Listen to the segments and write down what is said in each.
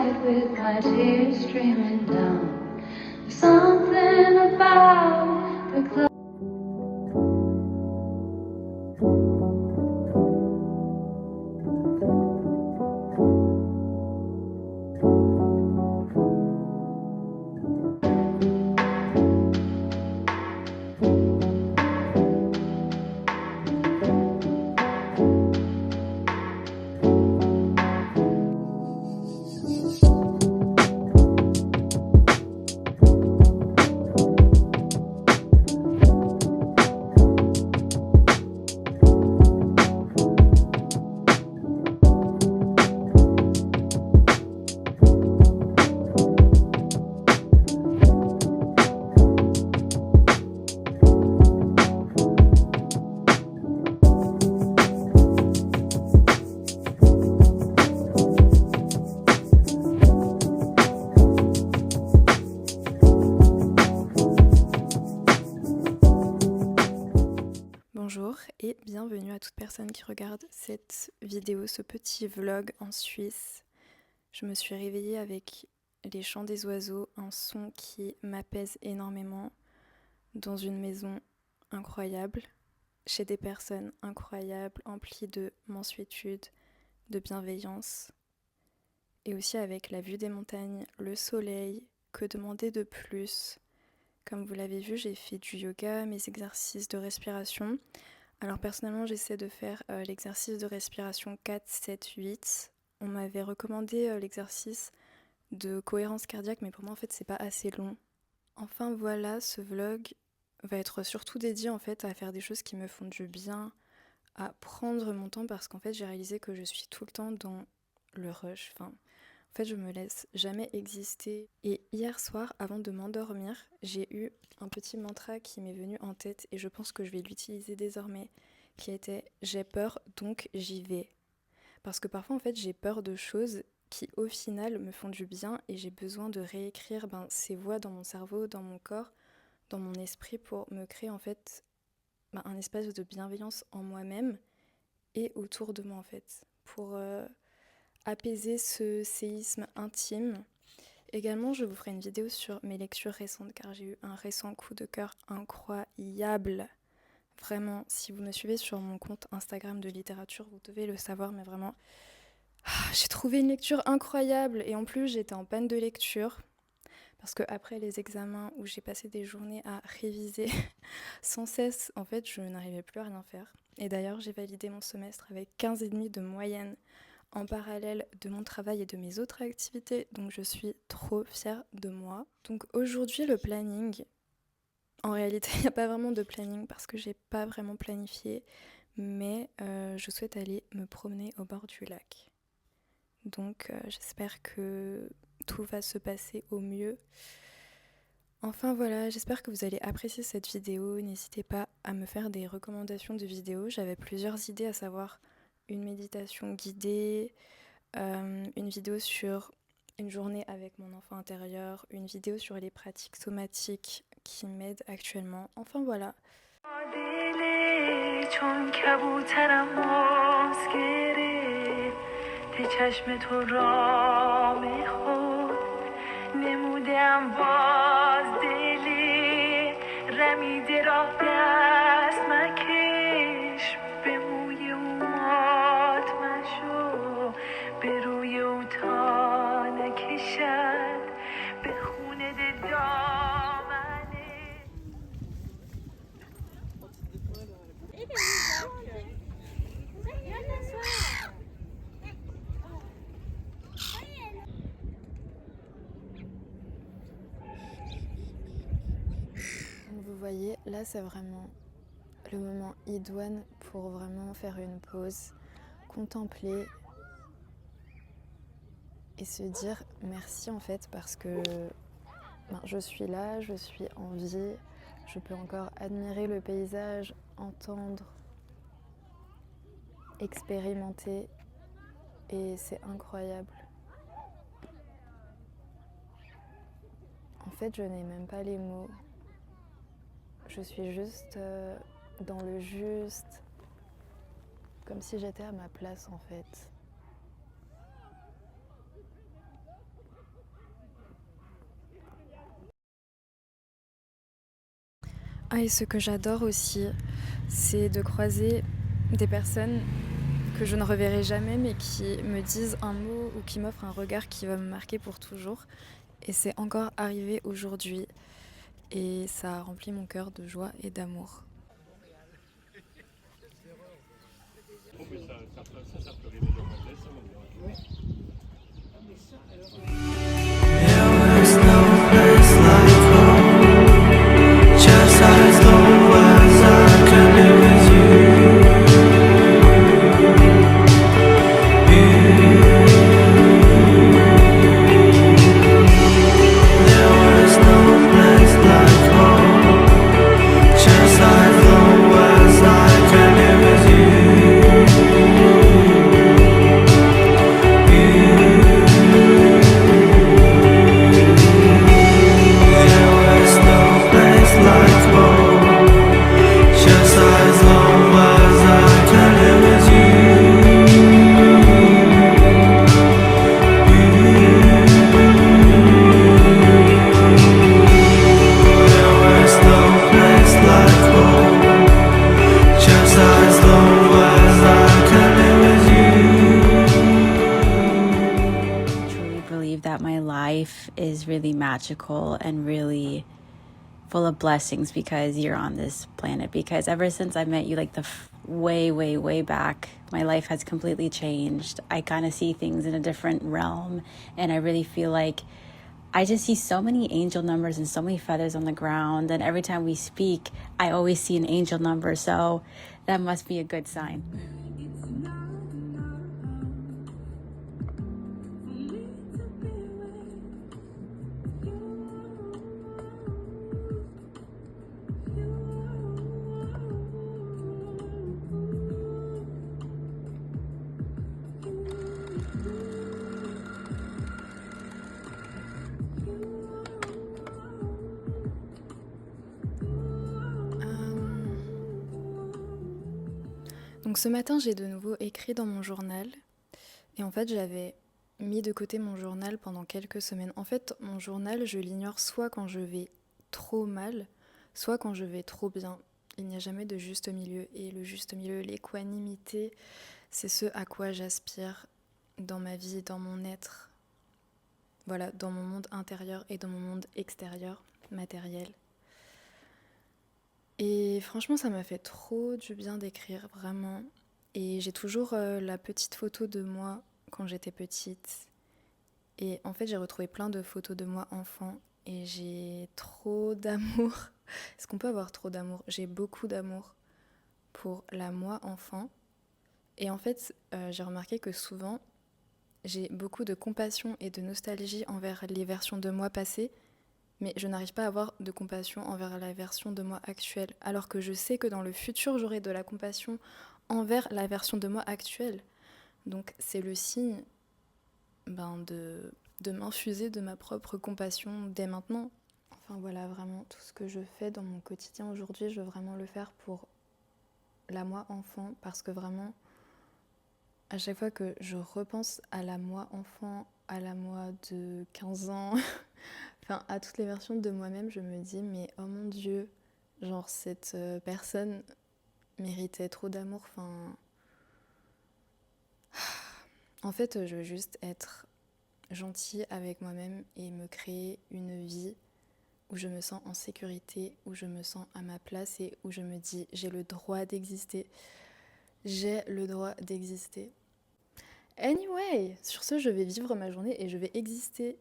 outside with my tears streaming down. There's something about the clouds. Bonjour et bienvenue à toute personne qui regarde cette vidéo, ce petit vlog en Suisse. Je me suis réveillée avec les chants des oiseaux, un son qui m'apaise énormément, dans une maison incroyable, chez des personnes incroyables, emplies de mansuétude, de bienveillance, et aussi avec la vue des montagnes, le soleil, que demander de plus ? Comme vous l'avez vu, j'ai fait du yoga, mes exercices de respiration. Alors personnellement, j'essaie de faire l'exercice de respiration 4, 7, 8. On m'avait recommandé l'exercice de cohérence cardiaque, mais pour moi en fait c'est pas assez long. Enfin voilà, ce vlog va être surtout dédié en fait à faire des choses qui me font du bien, à prendre mon temps parce qu'en fait j'ai réalisé que je suis tout le temps dans le rush. En fait, je me laisse jamais exister. Et hier soir, avant de m'endormir, j'ai eu un petit mantra qui m'est venu en tête et je pense que je vais l'utiliser désormais, qui était « J'ai peur, donc j'y vais ». Parce que parfois, en fait, j'ai peur de choses qui, au final, me font du bien et j'ai besoin de réécrire ces voix dans mon cerveau, dans mon corps, dans mon esprit pour me créer, en fait, un espace de bienveillance en moi-même et autour de moi, en fait, pour apaiser ce séisme intime. Également, je vous ferai une vidéo sur mes lectures récentes car j'ai eu un récent coup de cœur incroyable. Vraiment, si vous me suivez sur mon compte Instagram de littérature, vous devez le savoir, mais vraiment, j'ai trouvé une lecture incroyable et en plus j'étais en panne de lecture parce que après les examens où j'ai passé des journées à réviser sans cesse, en fait, je n'arrivais plus à rien faire. Et d'ailleurs, j'ai validé mon semestre avec 15,5 de moyenne en parallèle de mon travail et de mes autres activités, donc je suis trop fière de moi. Donc aujourd'hui, le planning, en réalité, il n'y a pas vraiment de planning parce que j'ai pas vraiment planifié, mais je souhaite aller me promener au bord du lac. Donc j'espère que tout va se passer au mieux. Enfin voilà, j'espère que vous allez apprécier cette vidéo. N'hésitez pas à me faire des recommandations de vidéos. J'avais plusieurs idées, à savoir une méditation guidée, une vidéo sur une journée avec mon enfant intérieur, une vidéo sur les pratiques somatiques qui m'aident actuellement. Enfin voilà. Donc vous voyez, là c'est vraiment le moment idoine pour vraiment faire une pause, contempler et se dire merci en fait parce que je suis là, je suis en vie, je peux encore admirer le paysage, entendre, expérimenter et c'est incroyable. En fait, je n'ai même pas les mots. Je suis juste dans le juste, comme si j'étais à ma place en fait. Ah, et ce que j'adore aussi, c'est de croiser des personnes que je ne reverrai jamais, mais qui me disent un mot ou qui m'offrent un regard qui va me marquer pour toujours. Et c'est encore arrivé aujourd'hui. Et ça remplit mon cœur de joie et d'amour. That my life is really magical and really full of blessings because you're on this planet. Because ever since I met you, like way back, my life has completely changed. I kind of see things in a different realm, and I really feel like I just see so many angel numbers and so many feathers on the ground. And every time we speak, I always see an angel number. So that must be a good sign. Donc ce matin, j'ai de nouveau écrit dans mon journal. Et en fait, j'avais mis de côté mon journal pendant quelques semaines. En fait, mon journal, je l'ignore soit quand je vais trop mal, soit quand je vais trop bien. Il n'y a jamais de juste milieu. Et le juste milieu, l'équanimité, c'est ce à quoi j'aspire dans ma vie, dans mon être. Voilà, dans mon monde intérieur et dans mon monde extérieur, matériel. Et franchement, ça m'a fait trop du bien d'écrire, vraiment. Et j'ai toujours la petite photo de moi quand j'étais petite. Et en fait, j'ai retrouvé plein de photos de moi enfant. Et j'ai trop d'amour. Est-ce qu'on peut avoir trop d'amour ? J'ai beaucoup d'amour pour la moi enfant. Et en fait, j'ai remarqué que souvent, j'ai beaucoup de compassion et de nostalgie envers les versions de moi passées. Mais je n'arrive pas à avoir de compassion envers la version de moi actuelle. Alors que je sais que dans le futur, j'aurai de la compassion envers la version de moi actuelle. Donc c'est le signe de m'infuser de ma propre compassion dès maintenant. Enfin voilà, vraiment, tout ce que je fais dans mon quotidien aujourd'hui, je veux vraiment le faire pour la moi enfant. Parce que vraiment, à chaque fois que je repense à la moi enfant, à la moi de 15 ans... Enfin, à toutes les versions de moi-même, je me dis, mais oh mon Dieu, genre cette personne méritait trop d'amour. Enfin, en fait, je veux juste être gentille avec moi-même et me créer une vie où je me sens en sécurité, où je me sens à ma place et où je me dis, j'ai le droit d'exister. J'ai le droit d'exister. Anyway, sur ce, je vais vivre ma journée et je vais exister.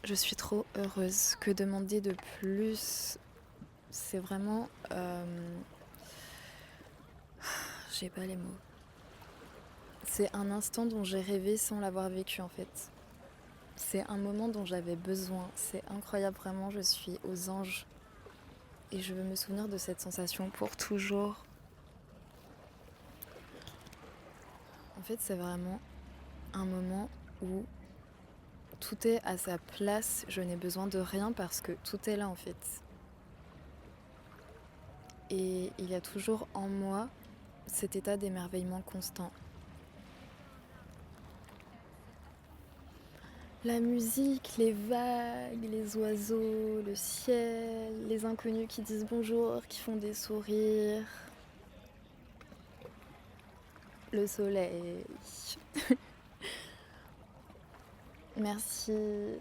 Je suis trop heureuse. Que demander de plus? C'est vraiment... J'ai pas les mots. C'est un instant dont j'ai rêvé sans l'avoir vécu en fait. C'est un moment dont j'avais besoin. C'est incroyable, vraiment, je suis aux anges. Et je veux me souvenir de cette sensation pour toujours. En fait, c'est vraiment un moment où tout est à sa place. Je n'ai besoin de rien parce que tout est là en fait. Et il y a toujours en moi cet état d'émerveillement constant. La musique, les vagues, les oiseaux, le ciel, les inconnus qui disent bonjour, qui font des sourires, le soleil. Merci